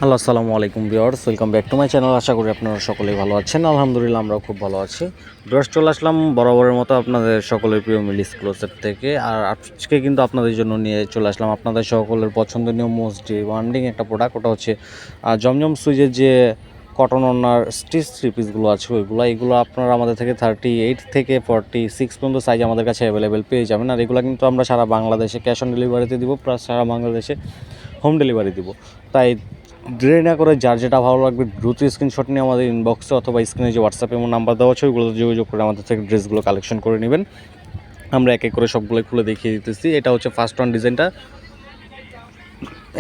Hello, আসসালামু আলাইকুম viewers, welcome back to my channel. আশা করি আপনারা সকলেই ভালো আছেন। আলহামদুলিল্লাহ আমরাও খুব ভালো আছি। ভিউয়ার্স, চলে আসলাম বরাবরের মতো আপনাদের সকলের প্রিয় মিলিস ক্লোথের থেকে। আর আজকে কিন্তু আপনাদের জন্য নিয়ে চলে আসলাম আপনাদের সকলের পছন্দনীয় মোস্ট ডিমান্ডিং একটা প্রোডাক্ট। ওটা হচ্ছে জমজম সুইজের যে কটন ওনার স্টিচ থ্রি পিসগুলো আছে এগুলো আপনারা আমাদের থেকে 38 থেকে 46 পর্যন্ত সাইজ আমাদের কাছে অ্যাভেলেবেল পেয়ে যাবেন। আর এগুলো কিন্তু আমরা সারা বাংলাদেশে ক্যাশ অন ডেলিভারিতে দিব, প্লাস সারা বাংলাদেশে হোম ডেলিভারি দিব। তাই দেরি না করে যার যেটা ভালো লাগবে দ্রুত স্ক্রিনশট নিয়ে আমাদের ইনবক্সে অথবা স্ক্রিনে যে হোয়াটসঅ্যাপে এমন নাম্বার দেওয়া আছে ওইগুলোতে যোগাযোগ করে আমাদের থেকে ড্রেসগুলো কালেকশন করে নেবেন। আমরা এক এক করে সবগুলো খুলে দেখিয়ে দিতেছি। এটা হচ্ছে ফার্স্ট ওয়ান ডিজাইনটা।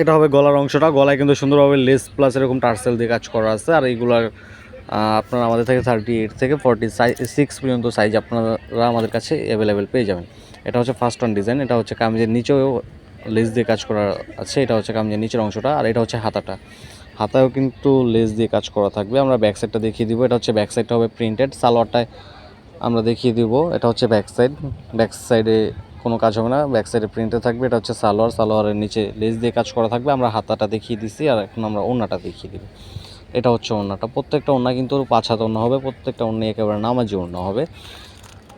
এটা হবে গলার অংশটা। গলায় কিন্তু সুন্দরভাবে লেস প্লাস এরকম টার্সেল দিয়ে কাজ করা আছে। আর এইগুলার আপনারা আমাদের থেকে 38 থেকে 46 পর্যন্ত সাইজ আপনারা আমাদের কাছে অ্যাভেলেবেল পেয়ে যাবেন। এটা হচ্ছে ফার্স্ট ওয়ান ডিজাইন। এটা হচ্ছে কামিজের নিচেও লেস দিয়ে কাজ করা আছে। এটা হচ্ছে কামিজের নিচের অংশটা। আর এটা হচ্ছে হাতায়ও কিন্তু লেস দিয়ে কাজ করা থাকবে। আমরা ব্যাক সাইডটা দেখিয়ে দিব। এটা হচ্ছে ব্যাক সাইডটা হবে প্রিন্টেড। সালোয়ারটায় আমরা দেখিয়ে দিব। এটা হচ্ছে ব্যাক সাইডে কোনো কাজ হবে না, ব্যাক সাইডে প্রিন্টে থাকবে। এটা হচ্ছে সালোয়ারের নিচে লেস দিয়ে কাজ করা থাকবে। আমরা হাতাটা দেখিয়ে দিছি। আর এখন আমরা ওড়নাটা দেখিয়ে দিব। এটা হচ্ছে ওড়নাটা। প্রত্যেকটা ওড়না কিন্তু 5 হাত ওড়না হবে। প্রত্যেকটা ওড়না একেবারে নামাজি ওড়না হবে।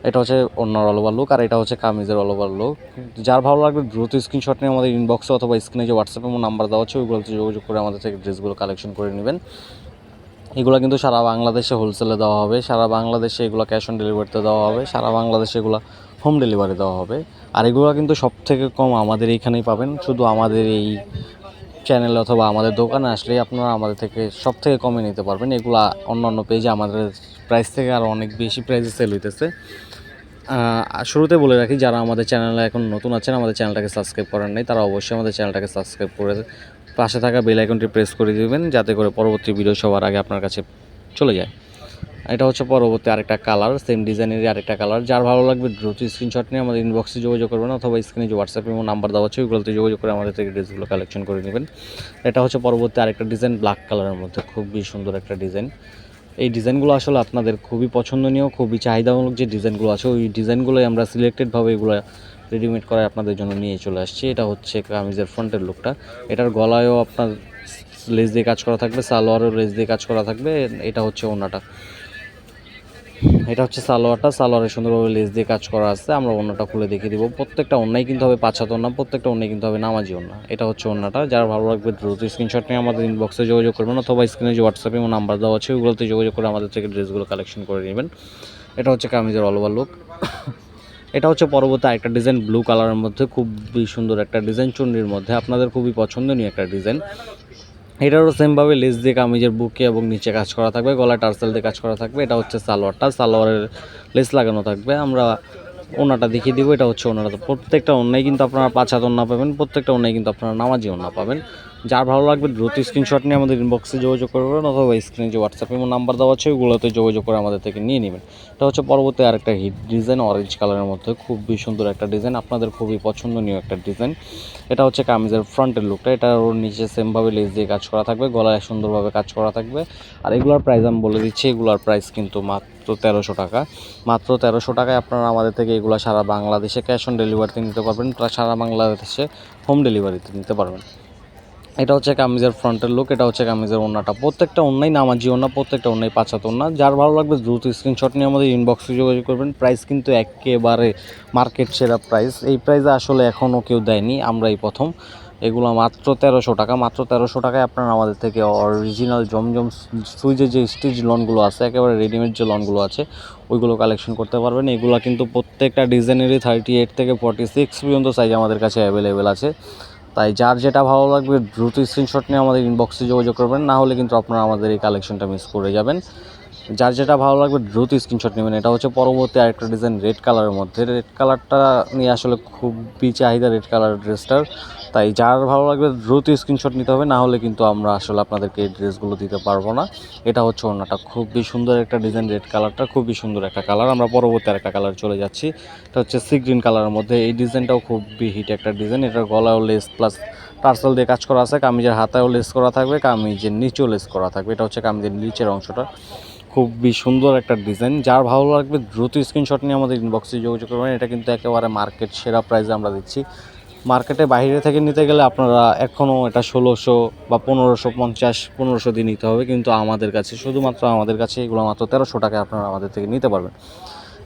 এটা হচ্ছে ওড়নার অল ওভার লুক। আর এটা হচ্ছে কামিজের অল ওভার লুক। যার ভালো লাগবে দ্রুত স্ক্রিনশট নিয়ে আমাদের ইনবক্সে অথবা স্ক্রিনে যে হোয়াটসঅ্যাপে নাম্বার দেওয়া আছে ওইগুলোতে যোগাযোগ করে আমাদের থেকে ড্রেসগুলো কালেকশন করে নেবেন। এগুলো কিন্তু সারা বাংলাদেশে হোলসেলে দেওয়া হবে। সারা বাংলাদেশে এগুলো ক্যাশ অন ডেলিভারিতে দেওয়া হবে। সারা বাংলাদেশে এগুলো হোম ডেলিভারি দেওয়া হবে। আর এগুলো কিন্তু সব থেকে কম আমাদের এইখানেই পাবেন। শুধু আমাদের এই চ্যানেলে অথবা আমাদের দোকানে আসলেই আপনারা আমাদের থেকে সব থেকে কমে নিতে পারবেন। এগুলো অন্য পেজে আমাদের প্রাইস থেকে আরও অনেক বেশি প্রাইসে সেল হইতেছে। শুরুতে বলে রাখি, যারা আমাদের চ্যানেলে এখন নতুন আছেন, আমাদের চ্যানেলটাকে সাবস্ক্রাইব করেন নাই, তারা অবশ্যই আমাদের চ্যানেলটাকে সাবস্ক্রাইব করে পাশে থাকা বেল আইকনটি প্রেস করে দিবেন, যাতে করে পরবর্তী ভিডিও সবার আগে আপনার কাছে চলে যায়। এটা হচ্ছে পরবর্তী আরেকটা কালার, সেম ডিজাইনেরই আরেকটা কালার। যার ভালো লাগবে দ্রুত স্ক্রিনশট নিয়ে আমাদের ইনবক্সে যোগাযোগ করবেন অথবা স্ক্রিনে যে হোয়াটসঅ্যাপে নাম্বার দেওয়া আছে ওইগুলোতে যোগাযোগ করে আমাদের থেকে ড্রেসগুলো কালেকশন করে নেবেন। এটা হচ্ছে পরবর্তী আরেকটা ডিজাইন, ব্ল্যাক কালারের মধ্যে খুবই সুন্দর একটা ডিজাইন। এই ডিজাইনগুলো আসলে আপনাদের খুবই পছন্দনীয়, খুবই চাহিদামূলক যে ডিজাইনগুলো আছে ওই ডিজাইনগুলোই আমরা সিলেক্টেডভাবে এগুলো রেডিমেড করে আপনাদের জন্য নিয়ে চলে আসছি। এটা হচ্ছে কামিজের ফ্রন্টের লুকটা। এটার গলায়ও আপনার লেস দিয়ে কাজ করা থাকবে, সালোয়ারও লেস দিয়ে কাজ করা থাকবে। এটা হচ্ছে ওড়নাটা। এটা হচ্ছে সালোয়ারের সুন্দরভাবে লেস দিয়ে কাজ করা আছে। আমরা ওড়নাটা খুলে দেখিয়ে দিব। প্রত্যেকটা ওড়নাই কিন্তু হবে 5 হাত ওড়না, প্রত্যেকটা ওড়নাই কিন্তু হবে নামাজি ওড়না। এটা হচ্ছে ওড়নাটা। যারা ভালো লাগবে দ্রুত স্ক্রিনশট নিয়ে আমাদের ইনবক্সে যোগাযোগ করবেন অথবা স্ক্রিনে যে হোয়াটসঅ্যাপে নাম্বার দেওয়া আছে ওগুলোতে যোগাযোগ করে আমাদের থেকে ড্রেসগুলো কালেকশন করে নেবেন। এটা হচ্ছে কামিজের অল ওভার লুক। এটা হচ্ছে পরবর্তী আরেকটা ডিজাইন, ব্লু কালারের মধ্যে খুবই সুন্দর একটা ডিজাইন, চুন্ডির মধ্যে আপনাদের খুবই পছন্দনীয় একটা ডিজাইন। এটারও সেমভাবে লেস দিয়ে কামিজের বুকে এবং নিচে কাজ করা থাকবে, গলায় টার্সেল দিয়ে কাজ করা থাকবে। এটা হচ্ছে সালোয়ারের লেস লাগানো থাকবে। আমরা ওড়নাটা দেখিয়ে দিব। এটা হচ্ছে ওড়নাটা। প্রত্যেকটা ওড়নাই কিন্তু আপনারা 5 হাত ওড়না পাবেন, প্রত্যেকটা ওড়নাই কিন্তু আপনারা নামাজি ওড়না পাবেন। যার ভালো লাগবে দ্রুত স্ক্রিনশট নিয়ে আমাদের ইনবক্সে যোগাযোগ করবেন অথবা স্ক্রিনে যে হোয়াটসঅ্যাপে নাম্বার দেওয়া আছে ওগুলোতে যোগাযোগ করে আমাদের থেকে নিয়ে নেবেন। এটা হচ্ছে পরবর্তী আরেকটা হিট ডিজাইন, অরেঞ্জ কালারের মধ্যে খুবই সুন্দর একটা ডিজাইন, আপনাদের খুবই পছন্দনীয় একটা ডিজাইন। এটা হচ্ছে কামিজের ফ্রন্টের লুকটা। এটার ওর নিচে সেমভাবে লেস দিয়ে কাজ করা থাকবে, গলায় সুন্দরভাবে কাজ করা থাকবে। আর এগুলোর প্রাইস আমি বলে দিচ্ছি, এগুলোর প্রাইস কিন্তু মাত্র 1300 টাকা। মাত্র 1300 টাকায় আপনারা আমাদের থেকে এগুলো সারা বাংলাদেশে ক্যাশ অন ডেলিভারিতে নিতে পারবেন, প্লাস সারা বাংলাদেশে হোম ডেলিভারিতে নিতে পারবেন। এটা হচ্ছে কামিজের ফ্রন্টের লুক। এটা হচ্ছে কামিজের ওড়নাটা। প্রত্যেকটা ওড়নাই নামাজি ওড়না, প্রত্যেকটা ওড়নাই 5 হাত ওড়না। যার ভালো লাগবে দ্রুত স্ক্রিনশট নিয়ে আমাদের ইনবক্সে যোগাযোগ করবেন। প্রাইস কিন্তু একেবারে মার্কেট সেরা প্রাইস। এই প্রাইসে আসলে এখনও কেউ দেয়নি, আমরাই প্রথম। এগুলো মাত্র 1300 টাকা। মাত্র 1300 টাকায় আপনারা আমাদের থেকে অরিজিনাল জমজম সুইজের যে স্টিচ লনগুলো আছে, একেবারে রেডিমেড যে লনগুলো আছে ওইগুলো কালেকশন করতে পারবেন। এগুলো কিন্তু প্রত্যেকটা ডিজাইনেরই 38 থেকে 46 পর্যন্ত সাইজ আমাদের কাছে অ্যাভেলেবেল আছে। তাই যার যেটা ভালো লাগবে দ্রুত স্ক্রিনশট নিয়ে আমাদের ইনবক্সে যোগাযোগ করবেন, না হলে কিন্তু আপনারা আমাদের এই কালেকশনটা মিস করে যাবেন। যার যেটা ভালো লাগবে দ্রুত স্ক্রিনশট নেবেন। এটা হচ্ছে পরবর্তী আরেকটা ডিজাইন, রেড কালারের মধ্যে। রেড কালারটা নিয়ে আসলে খুবই চাহিদা রেড কালার ড্রেসটার। তাই যার ভালো লাগবে দ্রুত স্ক্রিনশট নিতে হবে, না হলে কিন্তু আমরা আসলে আপনাদেরকে এই ড্রেসগুলো দিতে পারবো না। এটা হচ্ছে ওড়নাটা। খুবই সুন্দর একটা ডিজাইন, রেড কালারটা খুবই সুন্দর একটা কালার। আমরা পরবর্তী আরেকটা কালার চলে যাচ্ছি। এটা হচ্ছে সি গ্রিন কালারের মধ্যে। এই ডিজাইনটাও খুবই হিট একটা ডিজাইন। এটার গলাও লেস প্লাস টার্সেল দিয়ে কাজ করা আছে। কামিজের হাতায়ও লেস করা থাকবে, কামিজের নিচেও লেস করা থাকবে। এটা হচ্ছে কামিজের নিচের অংশটা। খুবই সুন্দর একটা ডিজাইন। যার ভালো লাগবে দ্রুত স্ক্রিনশট নিয়ে আমাদের ইনবক্সে যোগাযোগ করবেন। এটা কিন্তু একেবারে মার্কেট সেরা প্রাইসে আমরা দিচ্ছি। মার্কেটে বাইরে থেকে নিতে গেলে আপনারা এখনও এটা 1600 বা 1550 1500 দিয়ে নিতে হবে, কিন্তু আমাদের কাছে শুধুমাত্র আমাদের কাছে এগুলো মাত্র 1300 টাকায় আপনারা আমাদের থেকে নিতে পারবেন।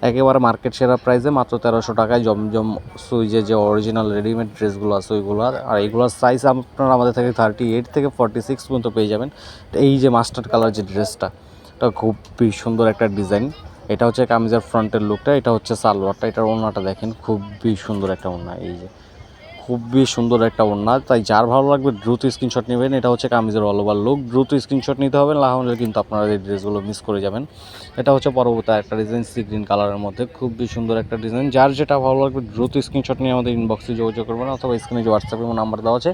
একেবারে মার্কেট সেরা প্রাইসে মাত্র 1300 টাকায় জমজম সুইজে যে অরিজিনাল রেডিমেড ড্রেসগুলো আছে ওইগুলোর। আর এইগুলোর সাইজ আপনারা আমাদের থেকে 38 থেকে 46 পর্যন্ত পেয়ে যাবেন। এই যে মাস্টার্ড কালার যে ড্রেসটা, এটা খুবই সুন্দর একটা ডিজাইন। এটা হচ্ছে কামিজের ফ্রন্টের লুকটা, এটা হচ্ছে সালোয়ারটা, এটার ওড়নাটা দেখেন খুবই সুন্দর একটা ওড়না। এই যে খুবই সুন্দর একটা ওড়না, তাই যার ভালো লাগবে দ্রুত স্ক্রিনশট নেবেন। এটা হচ্ছে কামিজের অল ওভার লুক, দ্রুত স্ক্রিনশট নিতে হবে, না হলে কিন্তু আপনারা এই ড্রেসগুলো মিস করে যাবেন। এটা হচ্ছে পরবর্তী একটা ডিজাইন সি গ্রিন কালারের মধ্যে, খুবই সুন্দর একটা ডিজাইন। যার যেটা ভালো লাগবে দ্রুত স্ক্রিনশট নিয়ে আমাদের ইনবক্সে যোগাযোগ করবেন, অথবা স্ক্রিনে যে হোয়াটসঅ্যাপে নাম্বার দেওয়া আছে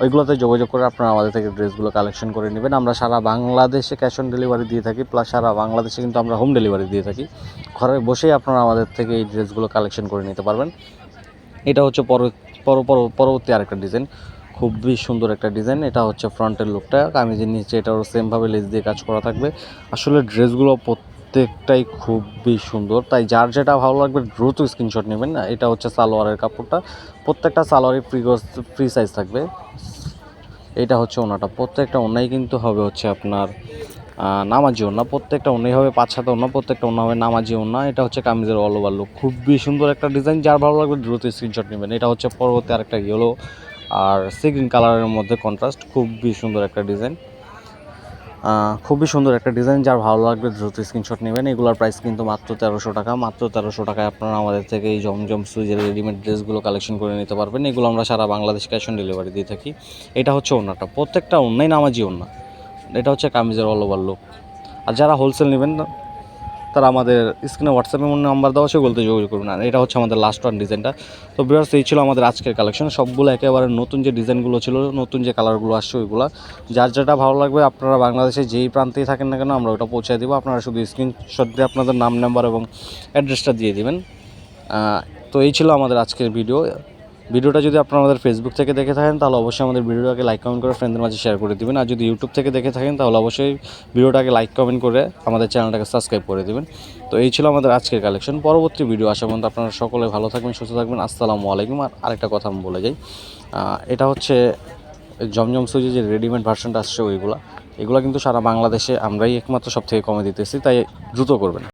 ওইগুলোতে যোগাযোগ করে আপনারা আমাদের থেকে ড্রেসগুলো কালেকশন করে নেবেন। আমরা সারা বাংলাদেশে ক্যাশ অন ডেলিভারি দিয়ে থাকি, প্লাস সারা বাংলাদেশে কিন্তু আমরা হোম ডেলিভারি দিয়ে থাকি। ঘরে বসেই আপনারা আমাদের থেকে এই ড্রেসগুলো কালেকশন করে নিতে পারবেন। এটা হচ্ছে পরবর্তী আরেকটা ডিজাইন, খুবই সুন্দর একটা ডিজাইন। এটা হচ্ছে ফ্রন্টের লুকটা, কামিজের নিচে এটাও সেমভাবে লেস দিয়ে কাজ করা থাকবে। আসলে ড্রেসগুলো প্রত্যেকটাই খুবই সুন্দর, তাই যার যেটা ভালো লাগবে দ্রুত স্ক্রিনশট নেবেন। এটা হচ্ছে সালোয়ারের কাপড়টা, প্রত্যেকটা সালোয়ারই ফ্রি সাইজ থাকবে। এটা হচ্ছে ওনাটা, প্রত্যেকটা ওনাই কিন্তু হবে হচ্ছে আপনার নামাজি ওড়না, প্রত্যেকটা ওড়নাই হবে 5 হাত ওড়না, প্রত্যেকটা ওড়না হবে নামাজি ওড়না। এটা হচ্ছে কামিজের অল ওভার লুক, খুবই সুন্দর একটা ডিজাইন। যার ভালো লাগবে দ্রুত স্ক্রিনশট নেবেন। এটা হচ্ছে পরবর্তী আরেকটা ইয়েলো আর সি গ্রিন কালারের মধ্যে কন্ট্রাস্ট, খুবই সুন্দর একটা ডিজাইন, খুবই সুন্দর একটা ডিজাইন। যার ভালো লাগবে দ্রুত স্ক্রিনশট নেবেন। এগুলোর প্রাইস কিন্তু মাত্র 1300 টাকা, মাত্র 1300 টাকায় আপনারা আমাদের থেকে এই জমজম সুইজের রেডিমেড ড্রেসগুলো কালেকশন করে নিতে পারবেন। এগুলো আমরা সারা বাংলাদেশ ক্যাশ অন ডেলিভারি দিয়ে থাকি। এটা হচ্ছে ওড়নাটা, প্রত্যেকটা ওড়নাই নামাজি ওড়না। এটা হচ্ছে কামিজের অল ওভার লুক। আর যারা হোলসেল নেবেন তারা আমাদের স্ক্রিনে হোয়াটসঅ্যাপে নাম্বার দেওয়া সেগুলোতে যোগাযোগ করবেন। আর এটা হচ্ছে আমাদের লাস্ট ওয়ান ডিজাইনটা। তো ভিউয়ার্স, এই ছিল আমাদের আজকের কালেকশন, সবগুলো একেবারে নতুন যে ডিজাইনগুলো ছিল, নতুন যে কালারগুলো আসছে ওইগুলো। যার যেটা ভালো লাগবে আপনারা বাংলাদেশে যেই প্রান্তেই থাকেন না কেন আমরা ওটা পৌঁছে দেবো। আপনারা শুধু স্ক্রিনশট দিয়ে আপনাদের নাম নাম্বার এবং অ্যাড্রেসটা দিয়ে দিবেন। তো এই ছিল আমাদের আজকের ভিডিওটা যদি আপনারা আমাদের ফেসবুক থেকে দেখে থাকেন তাহলে অবশ্যই আমাদের ভিডিওটাকে লাইক কমেন্ট করে ফ্রেন্ডদের মাঝে শেয়ার করে দিবেন। আর যদি ইউটিউব থেকে দেখে থাকেন তাহলে অবশ্যই ভিডিওটাকে লাইক কমেন্ট করে আমাদের চ্যানেলটাকে সাবস্ক্রাইব করে দিবেন। তো এই ছিল আমাদের আজকের কালেকশন। পরবর্তী ভিডিও আসা পর্যন্ত আপনারা সকলে ভালো থাকবেন, সুস্থ থাকবেন। আসসালামু আলাইকুম। আর আরেকটা কথা আমি বলে যাই, এটা হচ্ছে জমজম সুইজের যে রেডিমেড ভার্সনটা আসছে এগুলো কিন্তু সারা বাংলাদেশে আমরাই একমাত্র সব থেকে কমে দিতেছি, তাই দ্রুত করবেন।